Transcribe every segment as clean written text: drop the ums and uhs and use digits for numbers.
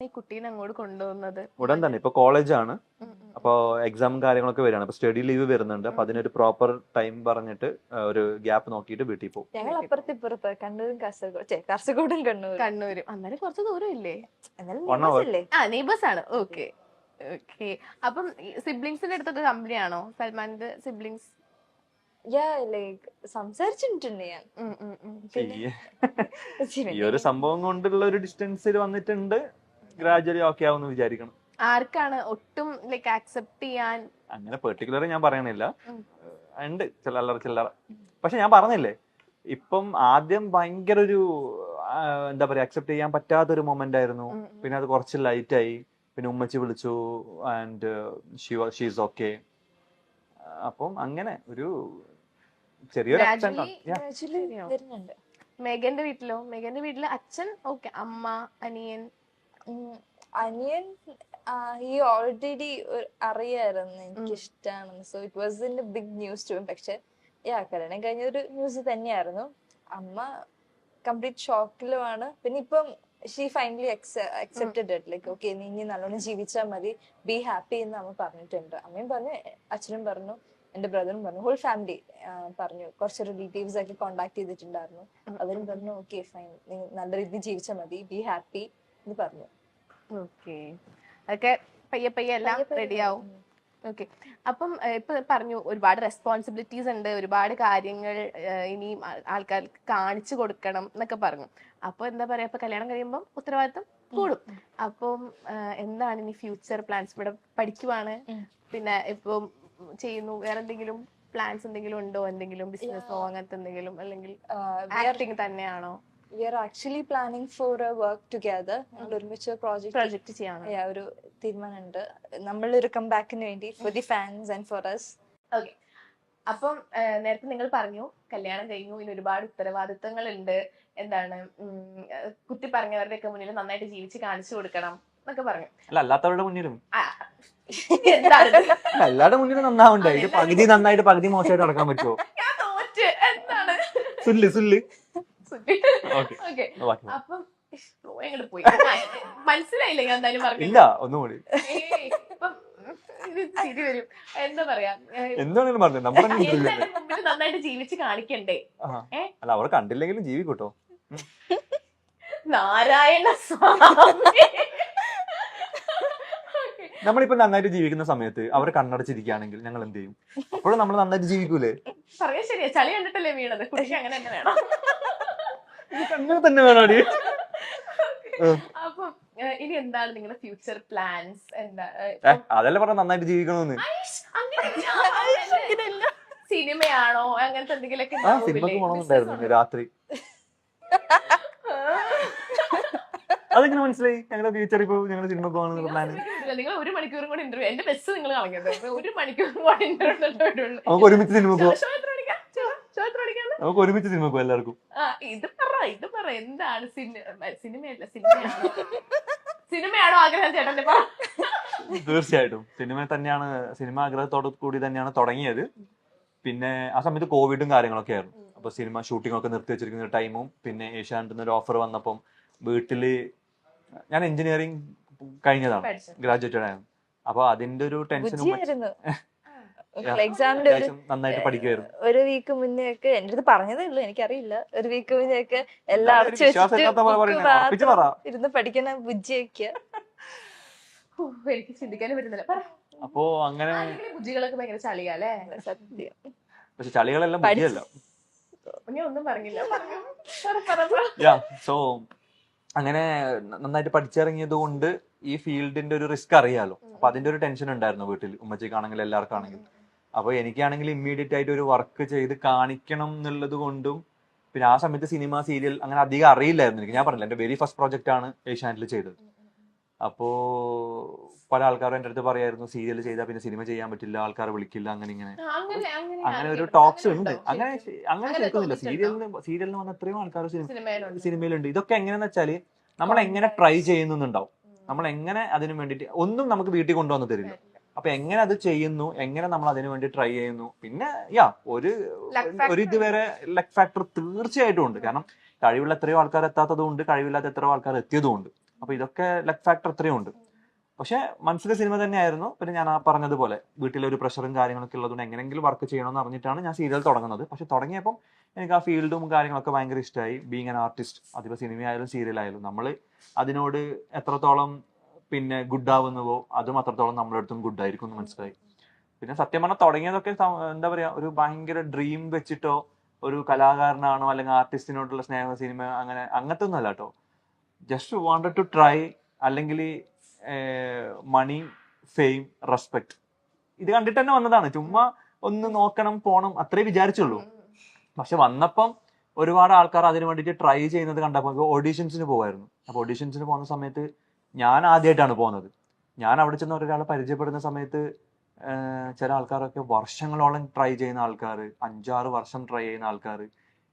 ഈ കുട്ടീനെ അങ്ങോട്ട് കൊണ്ടുപോകുന്നത്? ഉടൻ തന്നെ ഇപ്പൊ കോളേജാണ്, അപ്പൊ എക്സാമും കാര്യങ്ങളൊക്കെ വരികയാണ്. അപ്പൊ സ്റ്റഡി ലീവ് വരുന്നുണ്ട്. അപ്പൊ അതിനൊരു പ്രോപ്പർ ടൈം പറഞ്ഞിട്ട് ഒരു ഗ്യാപ്പ് നോക്കിയിട്ട് വീട്ടിൽ പോകും. ഞങ്ങൾ അപ്പുറത്തിപ്പുറത്ത് കണ്ണൂരും കാസർഗോഡും കണ്ണൂരും. അന്നേരം കുറച്ച് ദൂരം ഇല്ലേ? എന്നാലും 1 hour. അല്ലേ? നെയ്ബേഴ്സ് ആണ്. Okay okay. അപ്പം സിബ്ലിങ്സിന്റെ അടുത്തൊക്കെ കമ്പനി ആണോ സൽമാന്റെ സിബ്ലിങ്സ്? ലൈക്ക് സംസാരിച്ചിട്ടുണ്ട് ഞാൻ. ഈ ഒരു സംഭവം കൊണ്ടുള്ള ഒരു ഡിസ്റ്റൻസിൽ വന്നിട്ടുണ്ട്. ഗ്രാജുവലി ഓക്കെ ആവുമെന്ന് വിചാരിക്കണം. ആർക്കാണ് ഒട്ടും ലൈക്ക് ആക്സെപ്റ്റ് ചെയ്യാൻ? അങ്ങനെ പെർട്ടിക്കുലർ ഞാൻ പറയണില്ല, ഉണ്ട് ചില്ലറ. പക്ഷെ ഞാൻ പറഞ്ഞില്ലേ, ഇപ്പം ആദ്യം ഭയങ്കര ഒരു എന്താ പറയാ, അക്സെപ്റ്റ് ചെയ്യാൻ പറ്റാത്തൊരു മൊമെന്റ് ആയിരുന്നു. പിന്നെ അത് കുറച്ച് ലൈറ്റ് ആയി. പിന്നെ ഉമ്മച്ചി വിളിച്ചു ആൻഡ് ഷീസ് ഓക്കെ. അപ്പം അങ്ങനെ ഒരു ചെറിയൊരു വരുന്നുണ്ട്. മേഘന്റെ വീട്ടിലോ? മേഘന്റെ വീട്ടില് അച്ഛൻ ഓക്കെ, അമ്മ, അനിയൻ? അനിയൻ ഈ ഓൾറെഡി അറിയായിരുന്നു എനിക്കിഷ്ടാണെന്ന്. So it was in big news too. പക്ഷെ കല്യാണം കഴിഞ്ഞ ഒരു ന്യൂസ് തന്നെയായിരുന്നു. അമ്മ കംപ്ലീറ്റ് ഷോക്കിലുമാണ്. പിന്നെ ഇപ്പം she finally accepted it. Like okay, നീ ഇനി നല്ലോണം ജീവിച്ചാൽ മതി, ബി ഹാപ്പി എന്ന് അമ്മ പറഞ്ഞിട്ടുണ്ട്. അമ്മയും പറഞ്ഞു, അച്ഛനും പറഞ്ഞു, എന്റെ ബ്രദറും പറഞ്ഞു, ഹോൾ ഫാമിലി പറഞ്ഞു. കുറച്ച് റിലേറ്റീവ്സ് ഒക്കെ കോണ്ടാക്ട് ചെയ്തിട്ടുണ്ടായിരുന്നു. അവരും പറഞ്ഞു ഓക്കെ ഫൈൻ, നീ നല്ല രീതിയിൽ ജീവിച്ചാൽ മതി, ബി ഹാപ്പി എന്ന് പറഞ്ഞു. ഓക്കെ, അതൊക്കെ പയ്യെ എല്ലാം റെഡി ആവും. ഓക്കെ. അപ്പം ഇപ്പൊ പറഞ്ഞു ഒരുപാട് റെസ്പോൺസിബിലിറ്റീസ് ഉണ്ട്, ഒരുപാട് കാര്യങ്ങൾ ഇനിയും ആൾക്കാർക്ക് കാണിച്ചു കൊടുക്കണം എന്നൊക്കെ പറഞ്ഞു. അപ്പൊ എന്താ പറയാ, ഇപ്പൊ കല്യാണം കഴിയുമ്പോൾ ഉത്തരവാദിത്തം കൂടും. അപ്പം എന്താണ് ഇനി ഫ്യൂച്ചർ പ്ലാൻസ്? ഇവിടെ പഠിക്കുവാണ്, പിന്നെ ഇപ്പം ചെയ്യുന്നു, വേറെ എന്തെങ്കിലും പ്ലാൻസ് എന്തെങ്കിലും ഉണ്ടോ? എന്തെങ്കിലും ബിസിനസ്സോ അങ്ങനത്തെ എന്തെങ്കിലും, അല്ലെങ്കിൽ ആക്ടിങ് തന്നെയാണോ? We are actually planning for a work together. ഞങ്ങൾ ഒരുമിച്ച് പ്രോജക്റ്റ് ചെയ്യാൻ ഒരു തീരുമാനമുണ്ട്. നമ്മളൊരു കംബാക്കിന് വേണ്ടി for the fans and for us. Okay. അപ്പം നേരത്തെ നിങ്ങൾ പറഞ്ഞു കല്യാണം കഴിഞ്ഞു, ഇനി ഒരുപാട് ഉത്തരവാദിത്തങ്ങൾ ഉണ്ട്, എന്താണ് കുത്തി പറഞ്ഞവരുടെ ഒക്കെ മുന്നിൽ നന്നായിട്ട് ജീവിച്ച് കാണിച്ചു കൊടുക്കണം എന്നൊക്കെ പറഞ്ഞു. അല്ല, അല്ലാത്തവരുടെ മുന്നിലും എന്താണ് എല്ലാവരുടെ മുന്നിലും നന്നാവണ്ടേ? ഇത് പകുതി നന്നായിട്ട് പകുതി മോശമായിട്ട് നടക്കാൻ പറ്റുമോ? ഞാൻ തോറ്റ്. എന്താണ് സുല്ല് ഓക്കെ. അപ്പം എങ്ങോട്ട് പോയി മനസ്സിലായില്ല ഞാൻ എന്തായാലും പറഞ്ഞു. ഇല്ല, ഒന്നുകൂടി ഇപ്പം ഇത് ചിരി വരും. എന്താ പറയാ, എന്താണെങ്കിലും പറഞ്ഞു. നമ്മുടെ മുമ്പിൽ നന്നായിട്ട് ജീവിച്ച് കാണിക്കണ്ടേ? അല്ല, അവർ കണ്ടില്ലെങ്കിലും ജീവിക്കൂട്ടോ. നാരായണ സ്വാമി. നമ്മളിപ്പോ നന്നായിട്ട് ജീവിക്കുന്ന സമയത്ത് അവർ കണ്ണടച്ചിരിക്കുകയാണെങ്കിൽ ഞങ്ങൾ എന്ത് ചെയ്യും? അപ്പോഴും നമ്മൾ നന്നായിട്ട് ജീവിക്കൂലേ? പറയാ ശരിയാ, ചളി കണ്ടിട്ടല്ലേ വീണത്. കുട്ടിക്ക് അങ്ങനെ തന്നെ വേണം. അങ്ങനെ തന്നെ വേണോടി. അപ്പം ഇനി എന്താണ് നിങ്ങളുടെ ഫ്യൂച്ചർ പ്ലാൻസ്? എന്താ അതല്ല പറഞ്ഞ നന്നായിട്ട് ജീവിക്കണമെന്ന്. സിനിമയാണോ അങ്ങനത്തെ എന്തെങ്കിലുമൊക്കെ? സിനിമക്ക് പോകണമെന്നുണ്ടായിരുന്നു രാത്രി. അതെങ്ങനെ മനസ്സിലായി? ഞങ്ങളുടെ ഫ്യൂച്ചർ ഇപ്പൊ ഞങ്ങൾ സിനിമ പോകണമെന്നുള്ള പ്ലാൻ. നിങ്ങൾ 1 മണിക്കൂറും കൂടി ഇന്റർവ്യൂ, എന്റെ ബെസ്റ്റ് നിങ്ങൾ കളഞ്ഞത്. 1 മണിക്കൂറും കൂടി ഇന്റർവ്യൂ. നമുക്ക് ഒരുമിച്ച് സിനിമ പോവാം. നമുക്ക് ഒരുമിച്ച് സിനിമ പോവാം എല്ലാവർക്കും. ഇത് പറ എന്താണ് സിനിമയല്ല, സിനിമയാണോ ആഗ്രഹം ചേട്ടന്റെ? തീർച്ചയായിട്ടും സിനിമ തന്നെയാണ്. സിനിമ ആഗ്രഹത്തോടു കൂടി തന്നെയാണ് തുടങ്ങിയത്. പിന്നെ ആ സമയത്ത് കോവിഡും കാര്യങ്ങളൊക്കെ ആയിരുന്നു. അപ്പൊ സിനിമ ഷൂട്ടിംഗ് ഒക്കെ നിർത്തി വെച്ചിരിക്കുന്ന ടൈമും പിന്നെ ഏഷ്യാനെറ്റിൽ ഒരു ഓഫർ വന്നപ്പം വീട്ടില്, ഞാൻ എഞ്ചിനീയറിംഗ് കഴിഞ്ഞതാണ്, ഗ്രാജുവേറ്റഡ് ആയിരുന്നു. അപ്പൊ അതിന്റെ ഒരു ടെൻഷനും എക്സാമിന്റെ നന്നായിട്ട് പഠിക്കുമായിരുന്നു. ഒരു വീക്ക് മുന്നേ ഒക്കെ എന്റെ അടുത്ത് പറഞ്ഞതേ ഉള്ളൂ, എനിക്കറിയില്ല. ഒരു വീക്ക് മുന്നേ ഒക്കെ എല്ലാം അടച്ചു ഇരുന്ന് പഠിക്കുന്ന ബുജ്ജിയൊക്കെ. എനിക്ക് ചിന്തിക്കാനും പറ്റുന്നില്ല. അപ്പോ അങ്ങനെ ബുജ്ജികളൊക്കെ ഭയങ്കര ചളിയല്ലേ? സത്യം. പക്ഷെ ചളികളെല്ലാം ബുദ്ധിയല്ല. ഞാൻ ഒന്നും പറഞ്ഞില്ല. സോ അങ്ങനെ നന്നായിട്ട് പഠിച്ചിറങ്ങിയത് കൊണ്ട് ഈ ഫീൽഡിന്റെ ഒരു റിസ്ക് അറിയാലോ. അപ്പൊ അതിന്റെ ഒരു ടെൻഷൻ ഉണ്ടായിരുന്നു വീട്ടിൽ, ഉമ്മച്ചിക്കാണെങ്കിലും എല്ലാവർക്കും ആണെങ്കിലും. അപ്പൊ എനിക്കാണെങ്കിൽ ഇമ്മീഡിയറ്റ് ആയിട്ട് ഒരു വർക്ക് ചെയ്ത് കാണിക്കണം എന്നുള്ളത് കൊണ്ടും, പിന്നെ ആ സമയത്ത് സിനിമ സീരിയൽ അങ്ങനെ അധികം അറിയില്ലായിരുന്നു എനിക്ക്. ഞാൻ പറഞ്ഞില്ല, എന്റെ വെരി ഫസ്റ്റ് പ്രോജക്റ്റ് ആണ് ഏഷ്യാനെറ്റിൽ ചെയ്തത്. അപ്പോ പല ആൾക്കാരും എന്റെ അടുത്ത് പറയായിരുന്നു, സീരിയൽ ചെയ്താൽ പിന്നെ സിനിമ ചെയ്യാൻ പറ്റില്ല, ആൾക്കാർ വിളിക്കില്ല, അങ്ങനെ ഇങ്ങനെ അങ്ങനെ ഒരു ടോക്സ് ഉണ്ട്. അങ്ങനെ കേൾക്കുന്നില്ല. സീരിയലിന് വന്ന എത്രയോ ആൾക്കാർ സിനിമയിലുണ്ട്. ഇതൊക്കെ എങ്ങനെയാന്ന് വെച്ചാല് നമ്മൾ എങ്ങനെ ട്രൈ ചെയ്യുന്നുണ്ടാവും. നമ്മൾ എങ്ങനെ അതിനു വേണ്ടിട്ട് ഒന്നും നമുക്ക് വീട്ടിൽ കൊണ്ടുവന്ന് തരില്ല. അപ്പൊ എങ്ങനെ അത് ചെയ്യുന്നു, എങ്ങനെ നമ്മൾ അതിനു വേണ്ടി ട്രൈ ചെയ്യുന്നു. പിന്നെ ഒരു ഇതുവരെ ലക്ക് ഫാക്ടർ തീർച്ചയായിട്ടും ഉണ്ട്. കാരണം കഴിവുള്ള എത്രയോ ആൾക്കാർ എത്താത്തതും ഉണ്ട്, കഴിവില്ലാത്ത എത്രയോ ആൾക്കാർ എത്തിയതും ഉണ്ട്. അപ്പൊ ഇതൊക്കെ ലക്ക് ഫാക്ടർ അത്രയും ഉണ്ട്. പക്ഷെ മനസ്സിലെ സിനിമ തന്നെയായിരുന്നു. പിന്നെ ഞാൻ ആ പറഞ്ഞതുപോലെ വീട്ടിലൊരു പ്രഷറും കാര്യങ്ങളൊക്കെ ഉള്ളതുകൊണ്ട് എങ്ങനെയെങ്കിലും വർക്ക് ചെയ്യണമെന്ന് അറിഞ്ഞിട്ടാണ് ഞാൻ സീരിയൽ തുടങ്ങുന്നത്. പക്ഷെ തുടങ്ങിയപ്പം എനിക്ക് ആ ഫീൽഡും കാര്യങ്ങളൊക്കെ ഭയങ്കര ഇഷ്ടമായി. ബീങ് ആൻ ആർട്ടിസ്റ്റ്, അതിപ്പോൾ സിനിമയായാലും സീരിയലായാലും നമ്മൾ അതിനോട് എത്രത്തോളം പിന്നെ ഗുഡ് ആവുന്നുവോ അതും അത്രത്തോളം നമ്മളടുത്തും ഗുഡ് ആയിരിക്കും എന്ന് മനസ്സിലായി. പിന്നെ സത്യം പറഞ്ഞാൽ തുടങ്ങിയതൊക്കെ എന്താ പറയാ, ഒരു ഭയങ്കര ഡ്രീം വെച്ചിട്ടോ ഒരു കലാകാരനാണോ അല്ലെങ്കിൽ ആർട്ടിസ്റ്റിനോടുള്ള സ്നേഹ സിനിമ അങ്ങനത്തെ ഒന്നും അല്ല കേട്ടോ. ജസ്റ്റ് വാണ്ടഡ് ടു ട്രൈ, അല്ലെങ്കിൽ മണി, ഫെയിം, റെസ്പെക്ട്, ഇത് കണ്ടിട്ട് തന്നെ വന്നതാണ്. ചുമ്മാ ഒന്ന് നോക്കണം പോണം അത്രേ വിചാരിച്ചുള്ളൂ. പക്ഷെ വന്നപ്പം ഒരുപാട് ആൾക്കാർ അതിന് വേണ്ടിയിട്ട് ട്രൈ ചെയ്യുന്നത് കണ്ടപ്പോൾ ഓഡീഷൻസിന് പോകുമായിരുന്നു. അപ്പൊ ഓഡീഷൻസിന് പോകുന്ന സമയത്ത് ഞാൻ ആദ്യമായിട്ടാണ് പോകുന്നത്. ഞാൻ അവിടെ ചെന്ന് ഒരാളെ പരിചയപ്പെടുന്ന സമയത്ത് ചില ആൾക്കാരൊക്കെ വർഷങ്ങളോളം ട്രൈ ചെയ്യുന്ന ആൾക്കാർ, 5-6 വർഷം ട്രൈ ചെയ്യുന്ന ആൾക്കാർ,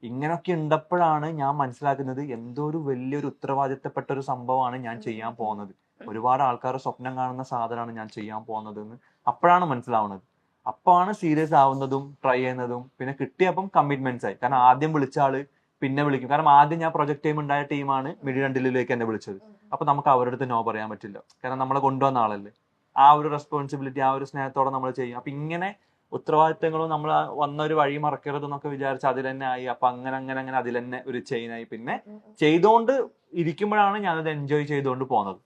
ഇങ്ങനൊക്കെ ഉണ്ടപ്പോഴാണ് ഞാൻ മനസ്സിലാക്കുന്നത് എന്തോ ഒരു വലിയൊരു ഉത്തരവാദിത്തപ്പെട്ട ഒരു സംഭവമാണ് ഞാൻ ചെയ്യാൻ പോകുന്നത്. ഒരുപാട് ആൾക്കാർ സ്വപ്നം കാണുന്ന സാധനമാണ് ഞാൻ ചെയ്യാൻ പോകുന്നത് എന്ന് അപ്പോഴാണ് മനസ്സിലാവുന്നത്. അപ്പോഴാണ് സീരിയസ് ആവുന്നതും ട്രൈ ചെയ്യുന്നതും. പിന്നെ കിട്ടിയപ്പം കമ്മിറ്റ്മെന്റ്സ് ആയി. കാരണം ആദ്യം വിളിച്ച ആള് പിന്നെ വിളിക്കും. കാരണം ആദ്യം ഞാൻ പ്രൊജക്ട് ടീം ഉണ്ടായ ടീമാണ് മിഡിരണ്ടിലേക്ക് എന്നെ വിളിച്ചത്. അപ്പൊ നമുക്ക് അവരുടെ അടുത്ത് നോ പറയാൻ പറ്റില്ല. കാരണം നമ്മളെ കൊണ്ടുവന്ന ആളല്ലേ. ആ ഒരു റെസ്പോൺസിബിലിറ്റി, ആ ഒരു സ്നേഹത്തോടെ നമ്മൾ ചെയ്യും. അപ്പൊ ഇങ്ങനെ ഉത്തരവാദിത്തങ്ങളും നമ്മൾ വന്ന ഒരു വഴി മറക്കരുത് എന്നൊക്കെ വിചാരിച്ച് അതിൽ തന്നെ ആയി. അപ്പൊ അങ്ങനെ അതിൽ തന്നെ ഒരു ചെയിനായി. പിന്നെ ചെയ്തുകൊണ്ട് ഇരിക്കുമ്പോഴാണ് ഞാനത് എൻജോയ് ചെയ്തുകൊണ്ട് പോകുന്നത്.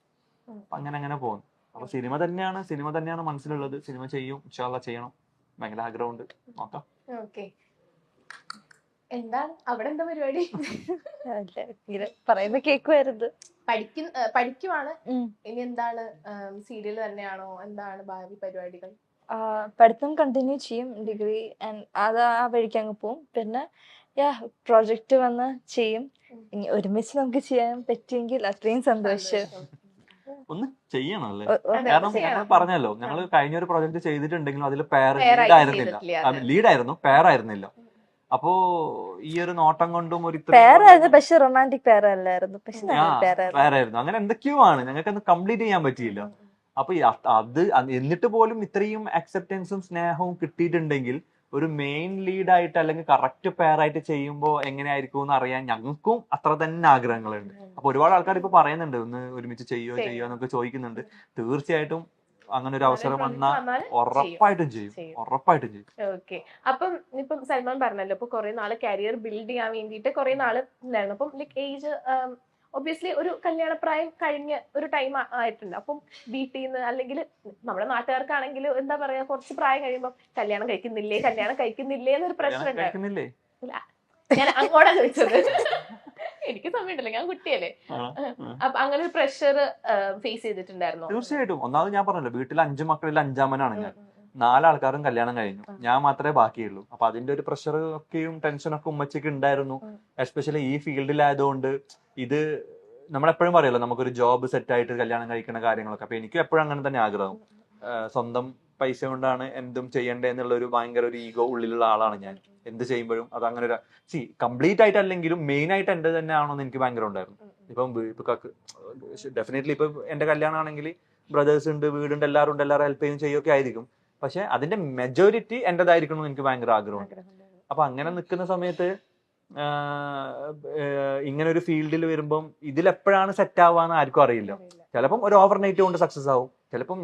അപ്പൊ അങ്ങനെ പോകുന്നു. അപ്പൊ സിനിമ തന്നെയാണ് മനസ്സിലുള്ളത്. സിനിമ ചെയ്യും, ഇൻഷാ അല്ലാഹ് ചെയ്യണം, ഭയങ്കര ആഗ്രഹമുണ്ട്. നോക്കാം. ഓക്കെ, എന്താണ് അവിടെ എന്താ പരിപാടി? പറയുമ്പോ കേക്കുമായിരുന്നു. പഠിക്കുവാണ്. ഇനി എന്താണ്, സീരിയൽ തന്നെയാണോ? എന്താണ് ഭാവി പരിപാടികൾ? പഠിത്തം കണ്ടിന്യൂ ചെയ്യും, ഡിഗ്രി അത് ആ വഴിക്ക് അങ്ങ് പോവും. പിന്നെ പ്രോജക്റ്റ് വന്ന് ചെയ്യും. ഇനി ഒരുമിച്ച് നമുക്ക് ചെയ്യാൻ പറ്റിയെങ്കിൽ അത്രയും സന്തോഷം. ഒന്ന് ചെയ്യണം അല്ലേ? അതെ, കാരണം ചെയ്യണം. ഞങ്ങൾ പറഞ്ഞല്ലോ, ഞങ്ങൾ കഴിഞ്ഞൊരു പ്രൊജക്ട് ചെയ്തിട്ടുണ്ടെങ്കിലും അതിൽ Pair ലീഡ് ആയിട്ട് ആയിരുന്നില്ല. ചെയ്തിട്ടില്ല. ലീഡായിരുന്നു, പെയർ ആയിരുന്നില്ല. അപ്പോ ഈ ഒരു നോട്ടം കൊണ്ടും ഒരു പേരായിരുന്നു, പക്ഷെ റൊമാൻറ്റിക് പേര അല്ലായിരുന്നു. പക്ഷെ പേരായിരുന്നു. അങ്ങനെ എന്തൊക്കെയോ ആണ്, ഞങ്ങൾക്ക് അത് കംപ്ലീറ്റ് ചെയ്യാൻ പറ്റിയില്ല. അപ്പൊ എന്നിട്ട് പോലും ഇത്രയും അക്സെപ്റ്റൻസും സ്നേഹവും കിട്ടിയിട്ടുണ്ടെങ്കിൽ ഒരു മെയിൻ ലീഡായിട്ട് അല്ലെങ്കിൽ കറക്റ്റ് പെയറായിട്ട് ചെയ്യുമ്പോൾ എങ്ങനെയായിരിക്കും എന്ന് അറിയാൻ ഞങ്ങൾക്കും അത്ര തന്നെ ആഗ്രഹങ്ങളുണ്ട്. അപ്പൊ ഒരുപാട് ആൾക്കാർ ഇപ്പൊ പറയുന്നുണ്ട് ഒന്ന് ഒരുമിച്ച് ചെയ്യോ എന്നൊക്കെ ചോദിക്കുന്നുണ്ട്. തീർച്ചയായിട്ടും അങ്ങനെ ഒരു അവസരം വന്നാൽ ഉറപ്പായിട്ടും ചെയ്യും. ഓക്കെ, അപ്പം ഇപ്പം സൽമാൻ പറഞ്ഞല്ലോ, ഇപ്പൊ കുറെ നാള് കരിയർ ബിൽഡ് ചെയ്യാൻ വേണ്ടിയിട്ട് കുറെ നാള് ഉണ്ടായിരുന്നു. അപ്പം ലൈക്ക് ഏജ് ഒബ്വിയസ്ലി ഒരു കല്യാണപ്രായം കഴിഞ്ഞ ഒരു ടൈം ആയിട്ടുണ്ട്. അപ്പം വീട്ടിൽ നിന്ന് അല്ലെങ്കിൽ നമ്മുടെ നാട്ടുകാർക്കാണെങ്കിൽ എന്താ പറയാ, കുറച്ച് പ്രായം കഴിയുമ്പോൾ കല്യാണം കഴിക്കുന്നില്ലേ എന്നൊരു പ്രശ്നം ഉണ്ടായിരുന്നു. ഞാൻ അങ്ങോട്ടാ ചോദിച്ചത്. എനിക്ക് സമയമുണ്ടല്ലോ, ഞാൻ കുട്ടിയല്ലേ. അപ്പൊ അങ്ങനെ ഒരു പ്രഷർ ഫേസ് ചെയ്തിട്ടുണ്ടായിരുന്നോ? തീർച്ചയായിട്ടും. ഒന്നാമത് ഞാൻ പറഞ്ഞല്ലോ, വീട്ടിൽ 5 മക്കളിൽ 5-ാമനാണ് ഞാൻ. 4 ആൾക്കാരും കല്യാണം കഴിഞ്ഞു, ഞാൻ മാത്രമേ ബാക്കിയുള്ളൂ. അപ്പൊ അതിന്റെ ഒരു പ്രഷർ ഒക്കെയും ടെൻഷനൊക്കെ ഉമ്മച്ചിക്ക് ഉണ്ടായിരുന്നു. എസ്പെഷ്യലി ഈ ഫീൽഡിലായതുകൊണ്ട് ഇത് നമ്മളെപ്പോഴും പറയല്ലോ, നമുക്കൊരു ജോബ് സെറ്റ് ആയിട്ട് കല്യാണം കഴിക്കുന്ന കാര്യങ്ങളൊക്കെ. അപ്പൊ എനിക്കും എപ്പോഴും അങ്ങനെ തന്നെ ആഗ്രഹം. സ്വന്തം പൈസ കൊണ്ടാണ് എന്തും ചെയ്യണ്ടേ എന്നുള്ള ഒരു ഭയങ്കര ഒരു ഈഗോ ഉള്ളിലുള്ള ആളാണ് ഞാൻ. എന്ത് ചെയ്യുമ്പോഴും അത് അങ്ങനെ ഒരു കംപ്ലീറ്റ് ആയിട്ട് അല്ലെങ്കിലും മെയിൻ ആയിട്ട് എന്റെ തന്നെ ആണോന്ന് എനിക്ക് ഭയങ്കര ഉണ്ടായിരുന്നു. ഇപ്പൊ ഡെഫിനറ്റ്ലി ഇപ്പൊ എന്റെ കല്യാണം ആണെങ്കിൽ ബ്രദേഴ്സ് ഉണ്ട്, വീടുണ്ട്, എല്ലാവരും ഹെൽപ്പ് ചെയ്യും ചെയ്യൊക്കെ ആയിരിക്കും. പക്ഷെ അതിന്റെ മെജോറിറ്റി എന്റേതായിരിക്കണം എന്ന് എനിക്ക് ഭയങ്കര ആഗ്രഹമുണ്ട്. അപ്പൊ അങ്ങനെ നിൽക്കുന്ന സമയത്ത് ഇങ്ങനെ ഒരു ഫീൽഡിൽ വരുമ്പം ഇതിലെപ്പോഴാണ് സെറ്റ് ആവാന്ന് ആർക്കും അറിയില്ല. ചിലപ്പം ഒരു ഓവർ നൈറ്റ് കൊണ്ട് സക്സസ് ആവും. ചിലപ്പം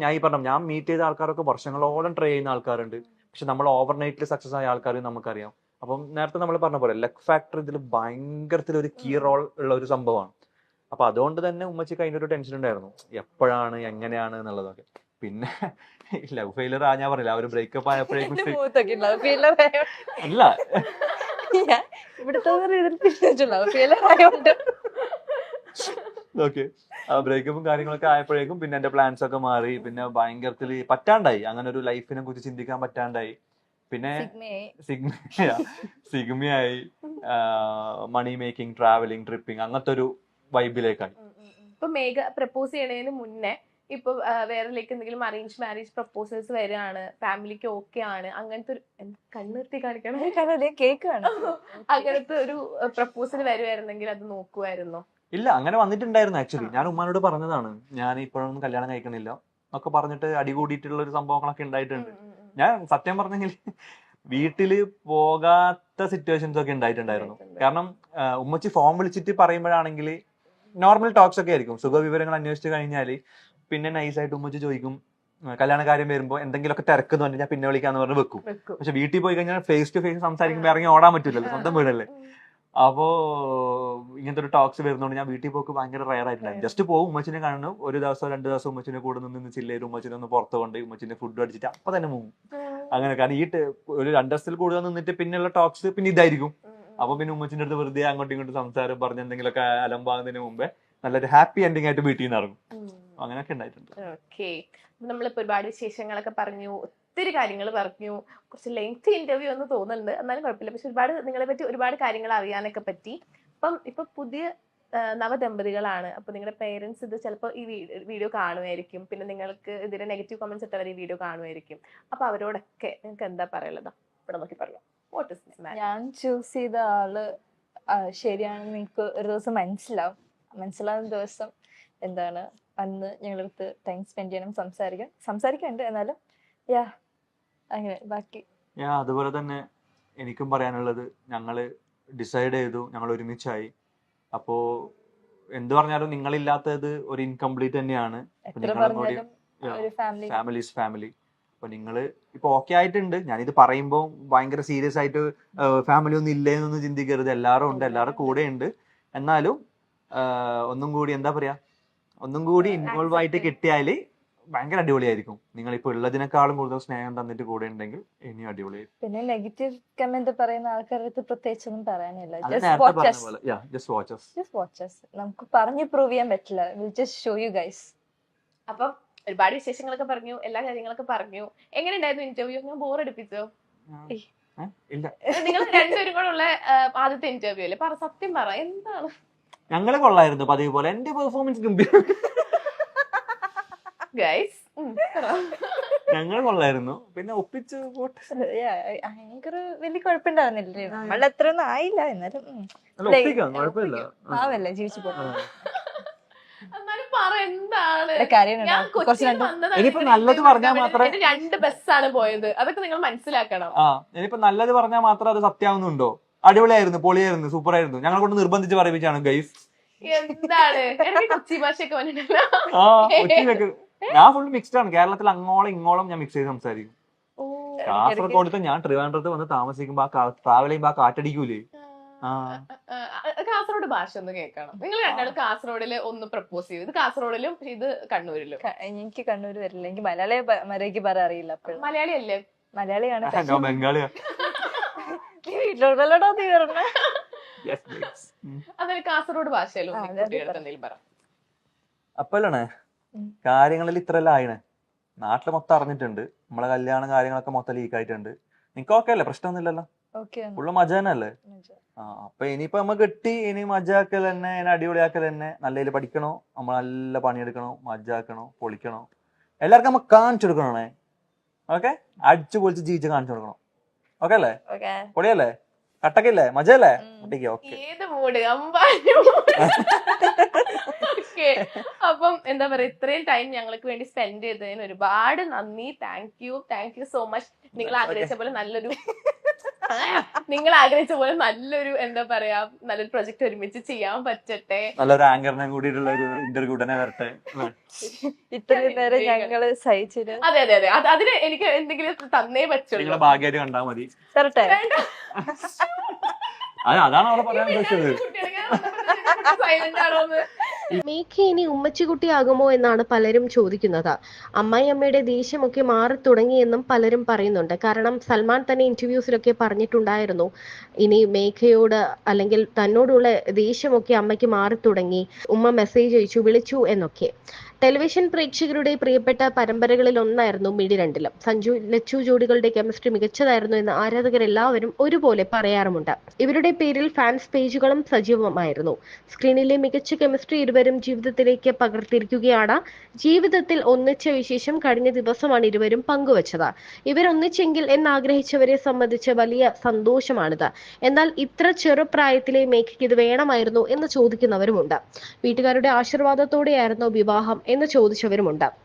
ഞാൻ മീറ്റ് ചെയ്ത ആൾക്കാരൊക്കെ വർഷങ്ങളോളം ട്രൈ ചെയ്യുന്ന ആൾക്കാരുണ്ട്. പക്ഷെ നമ്മൾ ഓവർ നൈറ്റിൽ സക്സസ് ആയ ആൾക്കാർ നമുക്കറിയാം. അപ്പം നേരത്തെ നമ്മൾ പറഞ്ഞ പോലെ ലക്ക് ഫാക്ടർ ഇതിൽ ഭയങ്കരത്തിൽ ഒരു കീ റോൾ ഉള്ള ഒരു സംഭവമാണ്. അപ്പൊ അതുകൊണ്ട് തന്നെ ഉമ്മച്ചിക്ക് അതിന്റെ ഒരു ടെൻഷൻ ഉണ്ടായിരുന്നു, എപ്പോഴാണ് എങ്ങനെയാണ് എന്നുള്ളതൊക്കെ. പിന്നെ ലവ് ഫെയിലർ ഞാൻ പറഞ്ഞില്ല, ആ ഒരു ബ്രേക്കപ്പ് ആയപ്പോഴേക്കും അല്ല ഓക്കെ, ആ ബ്രേക്കപ്പും കാര്യങ്ങളൊക്കെ ആയപ്പോഴേക്കും പിന്നെ എന്റെ പ്ലാൻസ് ഒക്കെ മാറി. പിന്നെ ഭയങ്കരത്തിൽ പറ്റാണ്ടായി, അങ്ങനെ ഒരു ലൈഫിനെ കുറിച്ച് ചിന്തിക്കാൻ പറ്റാണ്ടായി. പിന്നെ സിഗ്മയായി, മണി മേക്കിംഗ്, ട്രാവലിംഗ്, ട്രിപ്പിംഗ്, അങ്ങനത്തെ ഒരു വൈബിലേക്കായി. ഇപ്പൊ മേഘ പ്രപ്പോസ് ചെയ്യണതിന് മുന്നേ ഇപ്പൊ വേറെ ലൈക്ക് എന്തെങ്കിലും അറേഞ്ച് മാരേജ് പ്രപ്പോസൽസ് വരികയാണ്, ഫാമിലിക്ക് ഓക്കെ ആണ്, അങ്ങനത്തെ ഒരു കണ്ണുർത്തി കാണിക്കണം അങ്ങനത്തെ ഒരു പ്രപ്പോസൽ വരുവായിരുന്നെങ്കിൽ അത് നോക്കുമായിരുന്നോ? ഇല്ല, അങ്ങനെ വന്നിട്ടുണ്ടായിരുന്നു. ആക്ച്വലി ഞാൻ ഉമ്മാനോട് പറഞ്ഞതാണ്, ഞാൻ ഇപ്പോഴൊന്നും കല്യാണം കഴിക്കണില്ല എന്നൊക്കെ പറഞ്ഞിട്ട് അടികൂടിയിട്ടുള്ള ഒരു സംഭവങ്ങളൊക്കെ ഉണ്ടായിട്ടുണ്ട്. ഞാൻ സത്യം പറഞ്ഞെങ്കിൽ വീട്ടില് പോകാത്ത സിറ്റുവേഷൻസ് ഒക്കെ ഉണ്ടായിട്ടുണ്ടായിരുന്നു. കാരണം ഉമ്മച്ചി ഫോം വിളിച്ചിട്ട് പറയുമ്പോഴാണെങ്കിൽ നോർമൽ ടോക്സ് ഒക്കെ ആയിരിക്കും. സുഖവിവരങ്ങൾ അന്വേഷിച്ച് കഴിഞ്ഞാല് പിന്നെ നൈസായിട്ട് ഉമ്മച്ചി ചോദിക്കും കല്യാണ കാര്യം വരുമ്പോ എന്തെങ്കിലുമൊക്കെ തിരക്കെന്ന് പറഞ്ഞാൽ പിന്നെ വിളിക്കാന്ന് പറഞ്ഞ് വെക്കും. പക്ഷെ വീട്ടിൽ പോയി കഴിഞ്ഞാൽ ഫേസ് ടു ഫേസ് സംസാരിക്കുമ്പോൾ ഇറങ്ങി ഓടാൻ പറ്റില്ലല്ലോ, സ്വന്തം വീടല്ലേ. അപ്പോ ഇങ്ങനത്തെ ഒരു ടോക്സ് വരുന്നോണ്ട് ഞാൻ വീട്ടിൽ പോക്ക് ഭയങ്കര റയർ ആയിട്ടുണ്ടായിരുന്നു. ജസ്റ്റ് പോകും, ഉമ്മച്ചിനെ കാണുന്നു, ഒരു ദിവസം 2 ദിവസം ഉമ്മച്ചിനെ കൂടെ നിന്ന് ചില്ലേരും, ഉമ്മച്ചിനെ ഒന്ന് പുറത്ത് കൊണ്ട് ഉമ്മച്ചിന്റെ ഫുഡ് അടിച്ചിട്ട് അപ്പൊ തന്നെ പോകും. അങ്ങനെ കാരണം ഒരു 2 ദിവസത്തിൽ കൂടുതൽ നിന്നിട്ട് പിന്നെയുള്ള ടോക്സ് പിന്നെ ഇതായിരിക്കും. അപ്പൊ പിന്നെ ഉമ്മച്ചിന്റെ അടുത്ത് വെറുതെ അങ്ങോട്ടും ഇങ്ങോട്ടും സംസാരം പറഞ്ഞ് എന്തെങ്കിലുമൊക്കെ അലമ്പാകുന്നതിന് മുമ്പേ നല്ലൊരു ഹാപ്പി എൻഡിങ് ആയിട്ട് വീട്ടിൽ നിന്ന് ഇറങ്ങും. അങ്ങനെയൊക്കെ ഉണ്ടായിട്ടുണ്ട്. ഓക്കെ, നമ്മളിപ്പോ ഒരുപാട് വിശേഷങ്ങളൊക്കെ പറഞ്ഞു, ഒത്തിരി കാര്യങ്ങൾ പറഞ്ഞു. കുറച്ച് ലെങ്തി ഇന്റർവ്യൂ എന്ന് തോന്നുന്നുണ്ട്, എന്നാലും കുഴപ്പമില്ല. പക്ഷെ ഒരുപാട് നിങ്ങളെ പറ്റി ഒരുപാട് കാര്യങ്ങൾ അറിയാനൊക്കെ പറ്റി. ഇപ്പൊ പുതിയ നവദമ്പതികളാണ്. അപ്പൊ നിങ്ങളുടെ പേരൻസ് ഇത് ചിലപ്പോൾ ഈ വീഡിയോ കാണുമായിരിക്കും, പിന്നെ നിങ്ങൾക്ക് ഇതിന്റെ നെഗറ്റീവ് കമന്റ്സ് ഇട്ടവർ ഈ വീഡിയോ കാണുമായിരിക്കും. അപ്പൊ അവരോടൊക്കെ നിങ്ങൾക്ക് എന്താ പറയുള്ളത്? ഇവിടെ നോക്കി പറയാം. What is this man? ഞാൻ ചൂസ് ചെയ്ത ആള് ശരിയാണെന്ന് നിങ്ങൾക്ക് ഒരു ദിവസം മനസ്സിലാവുന്ന ദിവസം എന്താണ് അന്ന് ഞങ്ങളടുത്ത് ടൈം സ്പെൻഡ് ചെയ്യണം, സംസാരിക്കാനുണ്ട്. എന്നാലും യാ അങ്ങനെ ബാക്കി അതുപോലെ തന്നെ എനിക്കും പറയാനുള്ളത്, ഞങ്ങള് ഡിസൈഡ് ചെയ്തു, ഞങ്ങൾ ഒരുമിച്ചായി. അപ്പോ എന്ത് പറഞ്ഞാലും നിങ്ങളില്ലാത്തത് ഒരു ഇൻകംപ്ലീറ്റ് തന്നെയാണ്. ഫാമിലി. അപ്പൊ നിങ്ങള് ഇപ്പൊ ഓക്കെ ആയിട്ടുണ്ട്. ഞാനിത് പറയുമ്പോ ഭയങ്കര സീരിയസ് ആയിട്ട് ഫാമിലി ഒന്നും ഇല്ലേന്നൊന്നും ചിന്തിക്കരുത്. എല്ലാവരും ഉണ്ട്, എല്ലാവരും കൂടെ ഉണ്ട്. എന്നാലും ഒന്നും കൂടി എന്താ പറയാ, ഒന്നും കൂടി ഇൻവോൾവ് ആയിട്ട് കിട്ടിയാല് ഭയങ്കര അടിപൊളിയായിരിക്കും. നിങ്ങൾ ഇപ്പൊ ഉള്ളതിനേക്കാളും കൂടുതൽ സ്നേഹം തന്നിട്ട് കൂടെ ഉണ്ടെങ്കിൽ ഇനിയും അടിപൊളിയായിരിക്കും. പിന്നെ നെഗറ്റീവ് കമന്റ് പറയുന്ന ആൾക്കാരുടെ പ്രത്യേകിച്ചൊന്നും പറയാനില്ല. നമുക്ക് പറഞ്ഞു പ്രൂവ് ചെയ്യാൻ പറ്റില്ല. Show you guys. അപ്പം ഒരുപാട് വിശേഷങ്ങളൊക്കെ പറഞ്ഞു, എല്ലാ കാര്യങ്ങളൊക്കെ പറഞ്ഞു. എങ്ങനെ ഉണ്ടായിരുന്നു ഇന്റർവ്യൂ? ഞാൻ ബോർ അടിപ്പിച്ചോ? നിങ്ങൾ രണ്ടുപേരും കൂടെ ഉള്ള ആദ്യത്തെ ഇന്റർവ്യൂ അല്ലേ? സത്യം പറ, എന്താണ്? ഞങ്ങള് കൊള്ളായിരുന്നു പതിവ് പോലെ. എന്റെ പെർഫോമൻസ് ഗംഭീരം. ഞങ്ങൾ കൊള്ളായിരുന്നു. പിന്നെ ഒപ്പിച്ച് ഭയങ്കര വലിയ കുഴപ്പമുണ്ടാവുന്നില്ലേ? നമ്മൾ അത്രയൊന്നും ആയില്ല, എന്നാലും പാവല്ലേ, ജീവിച്ചു പോകും. ഇനിയിപ്പോ നല്ലത് പറഞ്ഞാൽ മാത്രമേ 2 ബസ്സാണ് പോയത്, അതൊക്കെ നിങ്ങൾ മനസ്സിലാക്കണം. ഇനിയിപ്പോ നല്ലത് പറഞ്ഞാൽ മാത്രം അത് സത്യാവുന്നുണ്ടോ? അടിപൊളിയായിരുന്നു, പൊളിയായിരുന്നു, സൂപ്പർ ആയിരുന്നു. ഞങ്ങളെ കൊണ്ട് നിർബന്ധിച്ച് പറയിപ്പിച്ചാണ് ഗൈസ്. എന്താണ് കൊച്ചി ഭാഷയൊക്കെ വന്നിട്ടില്ല. ഞാൻ ഫുൾ മിക്സ്ഡ് ആണ്. കേരളത്തിൽ അങ്ങോളം ഇങ്ങോളം ഞാൻ മിക്സ് ചെയ്ത് സംസാരിക്കും. കാസർഗോഡത്തെ ഞാൻ ട്രിവാൻഡ്രത്ത് വന്ന് താമസിക്കുമ്പോ ട്രാവൽ ചെയ്യുമ്പോ കാറ്റടിക്കൂലേ. കാസർഗോഡ് ഭാഷ ഒന്ന് കേൾക്കണം. നിങ്ങൾ രണ്ടാളും കാസർഗോഡില് ഒന്ന് പ്രപ്പോസ് ചെയ്യും. ഇത് കാസർഗോഡിലും ഇത് കണ്ണൂരിലും. എനിക്ക് കണ്ണൂർ വരില്ല, എനിക്ക് മലയാളി പറയാൻ അറിയില്ല. മലയാളി അല്ലേ? മലയാളിയാണ്. ബംഗാളിയാ. വീട്ടിലോടല്ലോടോ നീ പറഞ്ഞ. അതായത് കാസർഗോഡ് ഭാഷയിലും എന്തെങ്കിലും പറ. അപ്പല്ലേ കാര്യങ്ങളിൽ ഇത്രയെല്ലാം ആയിണേ. നാട്ടില് മൊത്തം അറിഞ്ഞിട്ടുണ്ട്. നമ്മളെ കല്യാണം കാര്യങ്ങളൊക്കെ മൊത്തം ലീക്ക് ആയിട്ടുണ്ട്. നിനക്ക് ഓക്കെ അല്ലേ? പ്രശ്നമൊന്നുമില്ലല്ലോ? ഫുള്ള് മജ തന്നെ അല്ലേ? അപ്പൊ ഇനിയിപ്പോ നമ്മ കെട്ടി ഇനി മജാക്കൽ തന്നെ, ഇനി അടിപൊളിയാക്കൽ തന്നെ. നല്ലതിൽ പഠിക്കണോ, നമ്മൾ നല്ല പണിയെടുക്കണോ, മജാക്കണോ, പൊളിക്കണോ, എല്ലാവർക്കും നമ്മ കാണിച്ചു കൊടുക്കണേ. ഓക്കെ, അടിച്ചു പൊളിച്ച് ജീവിച്ച് കാണിച്ചു കൊടുക്കണം. ഓക്കെ അല്ലേ? പൊളിയല്ലേ? കട്ടക്കില്ലേ? മജയല്ലേ? ഏത് മൂഡ് അപ്പം എന്താ പറയാ, ഇത്രയും ടൈം ഞങ്ങൾക്ക് വേണ്ടി സ്പെൻഡ് ചെയ്തതിന് ഒരുപാട് നന്ദി. Thank you so much. നിങ്ങൾ ആഗ്രഹിച്ച പോലെ നല്ലൊരു എന്താ പറയാ, നല്ലൊരു പ്രൊജക്ട് ഒരുമിച്ച് ചെയ്യാൻ പറ്റട്ടെ. നല്ലൊരു ആങ്കറിനെ കൂടിയിട്ടുള്ള ഒരു ഇന്റർവ്യൂ ഉടനെ വരട്ടെ. ഇത്രയും നേരം ഞങ്ങള് സഹിച്ചത്. അതെ അതിന് എനിക്ക് എന്തെങ്കിലും തന്നേ പറ്റുള്ളൂ. ഭാഗ്യമായിട്ട് കണ്ടാ മതി. തരട്ടെ. അതാണ് അവിടെ പറയാൻ ഉദ്ദേശിച്ചത്. മേഘ ഇനി ഉമ്മച്ചിക്കുട്ടിയാകുമോ എന്നാണ് പലരും ചോദിക്കുന്നത്. അമ്മായിയമ്മയുടെ ദേഷ്യമൊക്കെ മാറി തുടങ്ങിയെന്നും പലരും പറയുന്നുണ്ട്. കാരണം സൽമാൻ തന്നെ ഇന്റർവ്യൂസിലൊക്കെ പറഞ്ഞിട്ടുണ്ടായിരുന്നു, ഇനി മേഘയോട് അല്ലെങ്കിൽ തന്നോടുള്ള ദേഷ്യമൊക്കെ അമ്മയ്ക്ക് മാറി തുടങ്ങി, ഉമ്മ മെസ്സേജ് അയച്ചു, വിളിച്ചു എന്നൊക്കെ. ടെലിവിഷൻ പ്രേക്ഷകരുടെ പ്രിയപ്പെട്ട പരമ്പരകളിൽ ഒന്നായിരുന്നു മിഴി രണ്ടിലും. സഞ്ജു ലച്ചു ജോഡികളുടെ കെമിസ്ട്രി മികച്ചതായിരുന്നു എന്ന് ആരാധകരെല്ലാവരും ഒരുപോലെ പറയാറുമുണ്ട്. ഇവരുടെ പേരിൽ ഫാൻസ് പേജുകളും സജീവമായിരുന്നു. സ്ക്രീനിലെ മികച്ച കെമിസ്ട്രി ഇരുവരും ജീവിതത്തിലേക്ക് പകർത്തിയിരിക്കുകയാണ്. ജീവിതത്തിൽ ഒന്നിച്ച വിശേഷം കഴിഞ്ഞ ദിവസമാണ് ഇരുവരും പങ്കുവച്ചത്. ഇവരൊന്നിച്ചെങ്കിൽ എന്നാഗ്രഹിച്ചവരെ സംബന്ധിച്ച് വലിയ സന്തോഷമാണിത്. എന്നാൽ ഇത്ര ചെറുപ്രായത്തിലെ മേഘയ്ക്ക് ഇത് വേണമായിരുന്നു എന്ന് ചോദിക്കുന്നവരുമുണ്ട്. വീട്ടുകാരുടെ ആശീർവാദത്തോടെയായിരുന്നു വിവാഹം എന്ന് ചോദിച്ചവരുമുണ്ട്.